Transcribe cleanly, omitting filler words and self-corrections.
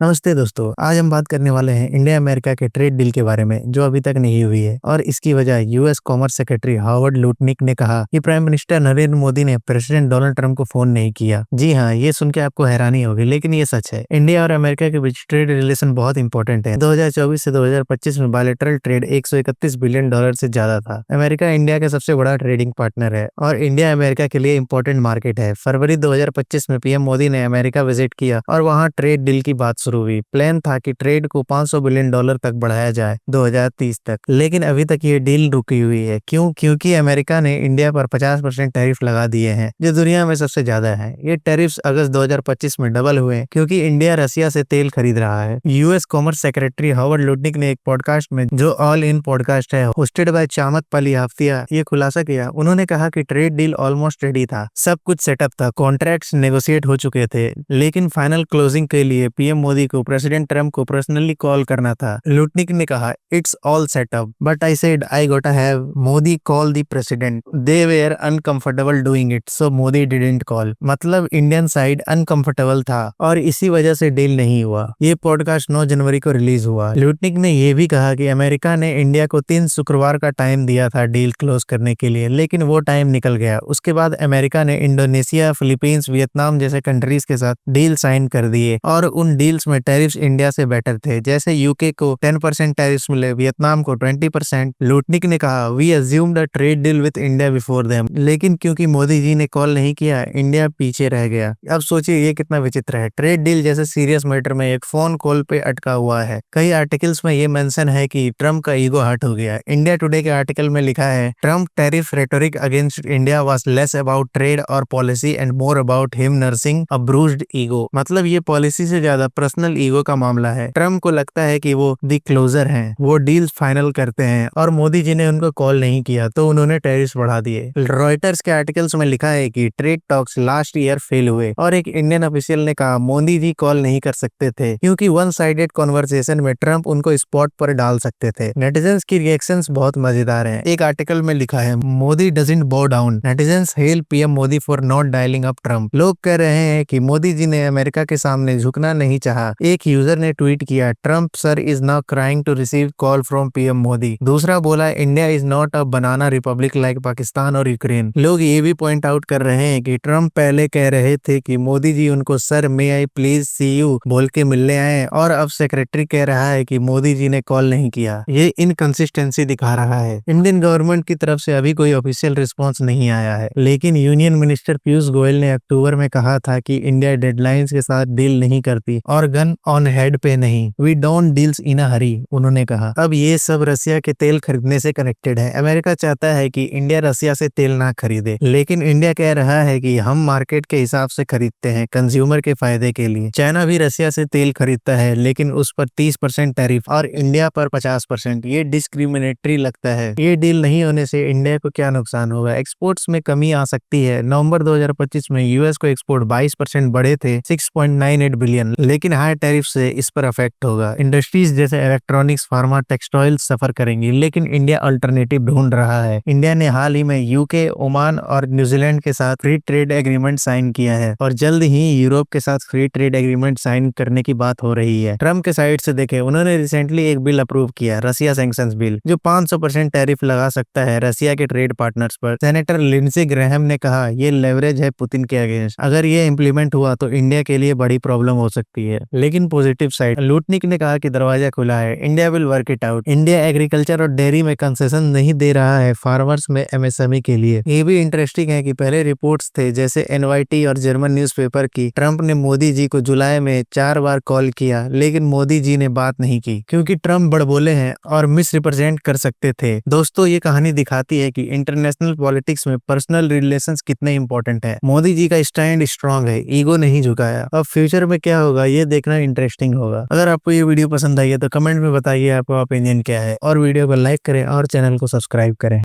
नमस्ते दोस्तों, आज हम बात करने वाले हैं इंडिया अमेरिका के ट्रेड डील के बारे में जो अभी तक नहीं हुई है और इसकी वजह US commerce secretary Harvard Lutnick ने कहा कि प्राइम मिनिस्टर नरेंद्र मोदी ने प्रेसिडेंट डोनाल्ड ट्रंप को फोन नहीं किया। जी हाँ, ये सुन के आपको हैरानी होगी लेकिन ये सच है। इंडिया और अमेरिका के बीच ट्रेड रिलेशन बहुत इंपॉर्टेंट है। 2024 से 2025 में बायलैटरल ट्रेड 131 बिलियन डॉलर से ज्यादा था। अमेरिका इंडिया का सबसे बड़ा ट्रेडिंग पार्टनर है और इंडिया अमेरिका के लिए इंपॉर्टेंट मार्केट है। फरवरी 2025 में पीएम मोदी ने अमेरिका विजिट किया और वहाँ ट्रेड डील की बात शुरू हुई। प्लान था कि ट्रेड को 500 बिलियन डॉलर तक बढ़ाया जाए 2030 तक, लेकिन अभी तक ये डील रुकी हुई है। क्यों? क्योंकि अमेरिका ने इंडिया पर 50% टैरिफ लगा दिए हैं जो दुनिया में सबसे ज्यादा है। ये टैरिफ्स अगस्त 2025 में डबल हुए क्योंकि इंडिया रसिया से तेल खरीद रहा है। US commerce secretary Harvard Lutnick ने एक पॉडकास्ट में, जो ऑल इन पॉडकास्ट है होस्टेड बाय चामत पलिहाफ्तिया, ये खुलासा किया। उन्होंने कहा कि ट्रेड डील ऑलमोस्ट रेडी था, सब कुछ सेटअप था, कॉन्ट्रैक्ट्स नेगोशिएट हो चुके थे, लेकिन फाइनल क्लोजिंग के लिए पीएम मोदी को प्रेसिडेंट ट्रंप को पर्सनली कॉल करना था। लुटनिक ने कहा, it's all set up but I said I gotta have Modi call the president, they were uncomfortable doing it so Modi didn't call. मतलब इंडियन साइड अनकंफर्टेबल था और इसी वजह से डील नहीं हुआ। ये पॉडकास्ट 9 जनवरी को रिलीज हुआ। लुटनिक ने यह भी कहा कि अमेरिका ने इंडिया को 3 शुक्रवार का टाइम दिया था डील क्लोज करने के लिए, लेकिन वो टाइम निकल गया। उसके बाद अमेरिका ने इंडोनेशिया, फिलीपींस, वियतनाम जैसे कंट्रीज के साथ डील साइन कर दिए और उन डील्स में टैरिफ्स इंडिया से बेटर थे। जैसे यूके को 10% टैरिफ्स मिले, वियतनाम को 20%। लुटनिक ने कहा, we assumed a trade deal with India before them, लेकिन क्योंकि मोदी जी ने कॉल नहीं किया, इंडिया पीछे रह गया। अब सोचिए ये कितना विचित्र है। ट्रेड डील जैसे सीरियस मैटर में एक फोन कॉल पे अटका हुआ है। कई आर्टिकल्स में ये मेंशन है कि ट्रंप का ईगो हर्ट हो गया। इंडिया टुडे के आर्टिकल में लिखा है, Trump tariff rhetoric against India was less about trade और policy and more about him nursing a bruised ego. मतलब ये पॉलिसी से ज्यादा पर्सनल ईगो का मामला है। ट्रंप को लगता है कि वो दी क्लोजर हैं, वो डील फाइनल करते हैं और मोदी जी ने उनको कॉल नहीं किया तो उन्होंने टैरिफ्स बढ़ा दिए। रॉयटर्स के आर्टिकल्स में लिखा है कि trade talks last year fail हुए और एक इंडियन ऑफिशियल ने कहा मोदी जी कॉल नहीं कर सकते थे क्योंकि वन साइडेड कॉन्वर्सेशन में ट्रंप उनको स्पॉट पर डाल सकते थे। नेटिजन्स की रिएक्शंस बहुत मजेदार हैं। एक आर्टिकल में लिखा है, Modi doesn't bow down, netizens hail PM Modi for not dialing up Trump. लोग कह रहे हैं कि मोदी जी ने अमेरिका के सामने झुकना नहीं चाहा। एक यूजर ने ट्वीट किया, Trump sir is now crying to receive call from PM Modi. दूसरा बोला, India is not a banana republic like Pakistan और यूक्रेन। लोग ये भी पॉइंट आउट कर रहे हैं कि ट्रंप पहले कह रहे थे कि मोदी जी उनको sir may I please see you बोल के मिलने आए और अब सेक्रेटरी कह रहा है कि मोदी जी ने कॉल नहीं किया। ये इनकंसिस्टेंसी दिखा रहा है। इंडियन गवर्नमेंट की तरफ से अभी कोई ऑफिशियल रिस्पॉन्स नहीं आया है, लेकिन यूनियन मिनिस्टर पीयूष गोयल ने अक्टूबर में कहा था कि इंडिया डेडलाइंस के साथ डील नहीं करती और गन ऑन हेड पे नहीं। वी डोंट डील्स इन अ हरी, उन्होंने कहा। अब ये सब रसिया के तेल खरीदने से कनेक्टेड है। अमेरिका चाहता है कि इंडिया रसिया से तेल ना खरीदे, लेकिन इंडिया कह रहा है कि हम मार्केट के हिसाब से खरीदते हैं, कंज्यूमर के फायदे के लिए। चाइना भी रसिया से तेल खरीदता है लेकिन उस पर 30% टैरिफ और इंडिया पर 50%। ये डिस्क्रिमिनेटरी लगता है। ये डील नहीं होने से इंडिया को क्या नुकसान होगा? एक्सपोर्ट्स में कमी आ सकती है। नवंबर 2025 में यूएस को एक्सपोर्ट 22% बढ़े थे, 6.98 बिलियन, लेकिन हाई टैरिफ से इस पर अफेक्ट होगा। इंडस्ट्रीज जैसे इलेक्ट्रॉनिक्स, फार्मा, टेक्सटाइल सफर करेंगी, लेकिन इंडिया अल्टरनेटिव ढूंढ रहा है। इंडिया ने हाल ही में यूके, ओमान और न्यूजीलैंड के साथ फ्री ट्रेड एग्रीमेंट साइन किया है और जल्द ही यूरोप के साथ फ्री ट्रेड एग्रीमेंट साइन करने की बात हो रही है। ट्रंप के साइड से देखें, उन्होंने रिसेंटली एक बिल अप्रूव किया, रसिया सैंक्शंस बिल, जो 500% टैरिफ लगा सकता है रसिया के ट्रेड पार्टनर्स पर। सेनेटर लिंडसे ग्रैहम ने कहा, ये लेवरेज है पुतिन के अगेंस्ट। अगर ये इम्प्लीमेंट हुआ तो इंडिया के लिए बड़ी प्रॉब्लम हो सकती है। लेकिन पॉजिटिव साइड, लुटनिक ने कहा कि दरवाजा खुला है, India will work it out. India agriculture और डेयरी में कंसेशन नहीं दे रहा है फार्मर्स में एमएसएमई के लिए। ये भी इंटरेस्टिंग है कि पहले रिपोर्ट्स थे जैसे एनवाईटी और जर्मन न्यूज़पेपर की, ट्रंप ने मोदी जी को जुलाई में 4 बार कॉल किया लेकिन मोदी जी ने बात नहीं की क्योंकि ट्रंप बड़बोले हैं और मिस रिप्रेजेंट कर सकते थे। दोस्तों, ये कहानी दिखाती है कि इंटरनेशनल पॉलिटिक्स में पर्सनल रिलेशंस कितने इंपॉर्टेंट है। मोदी जी का स्टैंड स्ट्रांग है, ईगो नहीं झुकाया। अब फ्यूचर में क्या होगा ये देखना इंटरेस्टिंग होगा। अगर आपको ये वीडियो पसंद आई है तो कमेंट में बताइए आपका ओपिनियन क्या है और वीडियो को लाइक करें और चैनल को सब्सक्राइब करें।